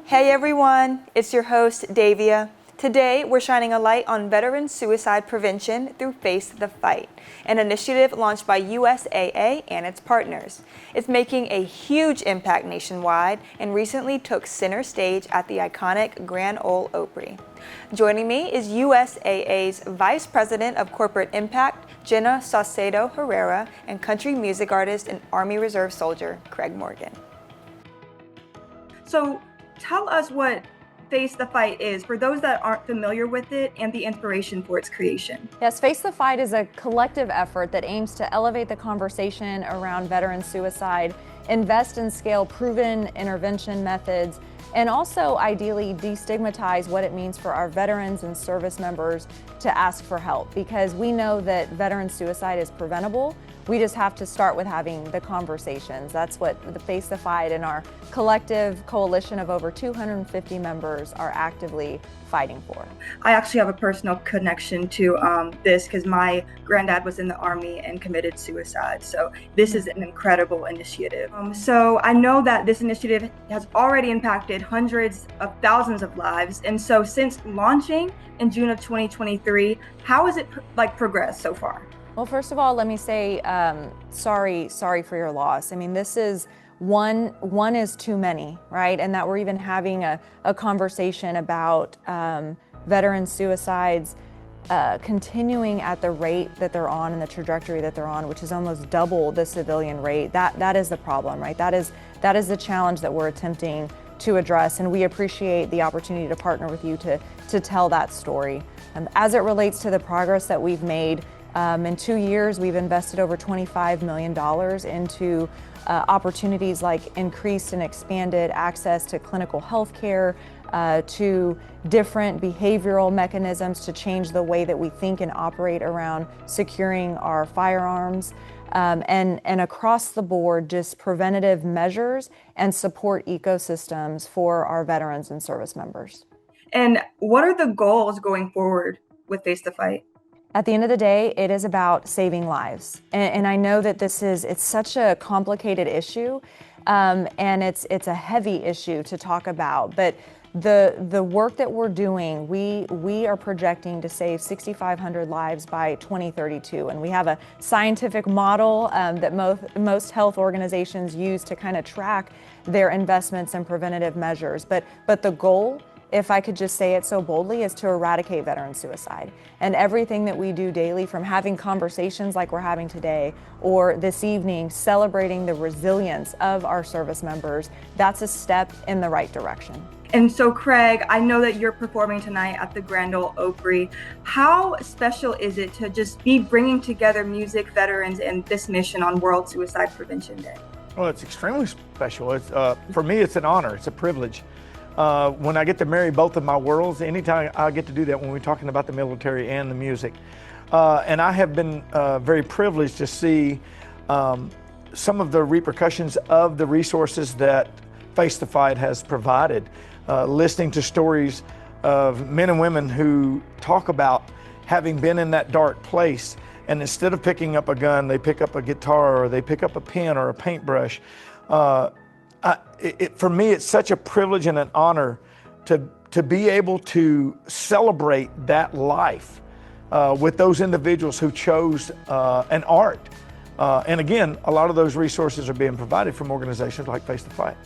Hey everyone, it's your host Davia. Today we're shining a light on veteran suicide prevention through Face the Fight, an initiative launched by USAA and its partners. It's making a huge impact nationwide and recently took center stage at the iconic Grand Ole Opry. Joining me is USAA's Vice President of Corporate Impact, Jenna Saucedo-Herrera, and country music artist and Army Reserve soldier, Craig Morgan. So tell us what Face the Fight is for those that aren't familiar with it and the inspiration for its creation. Yes, Face the Fight is a collective effort that aims to elevate the conversation around veteran suicide, invest and scale proven intervention methods, and also ideally destigmatize what it means for our veterans and service members to ask for help, because we know that veteran suicide is preventable. We just have to start with having the conversations. That's what the Face the Fight and our collective coalition of over 250 members are actively fighting for. I actually have a personal connection to this because my granddad was in the Army and committed suicide. So this is an incredible initiative. So I know that this initiative has already impacted hundreds of thousands of lives. And so since launching in June of 2023, how has it progressed so far? Well, first of all, let me say sorry for your loss. I mean, this is one is too many, right? And that we're even having a conversation about veteran suicides continuing at the rate that they're on and the trajectory that they're on, which is almost double the civilian rate. That is the problem, right? That is the challenge that we're attempting to address, and we appreciate the opportunity to partner with you to tell that story. As it relates to the progress that we've made, in 2 years, we've invested over $25 million into opportunities like increased and expanded access to clinical health care, to different behavioral mechanisms to change the way that we think and operate around securing our firearms, and across the board, just preventative measures and support ecosystems for our veterans and service members. And what are the goals going forward with Face the Fight? At the end of the day, it is about saving lives. And I know that it's such a complicated issue, and it's a heavy issue to talk about, but the work that we're doing, we are projecting to save 6,500 lives by 2032. And we have a scientific model that most health organizations use to kind of track their investments in preventative measures. But the goal, if I could just say it so boldly, is to eradicate veteran suicide. And everything that we do daily, from having conversations like we're having today, or this evening celebrating the resilience of our service members, that's a step in the right direction. And so Craig, I know that you're performing tonight at the Grand Ole Opry. How special is it to just be bringing together music veterans in this mission on World Suicide Prevention Day? Well, it's extremely special. For me, it's an honor, it's a privilege. When I get to marry both of my worlds, anytime I get to do that when we're talking about the military and the music. And I have been very privileged to see some of the repercussions of the resources that Face the Fight has provided. Listening to stories of men and women who talk about having been in that dark place, and instead of picking up a gun, they pick up a guitar or they pick up a pen or a paintbrush. For me, it's such a privilege and an honor to be able to celebrate that life with those individuals who chose an art. And again, a lot of those resources are being provided from organizations like Face the Fight.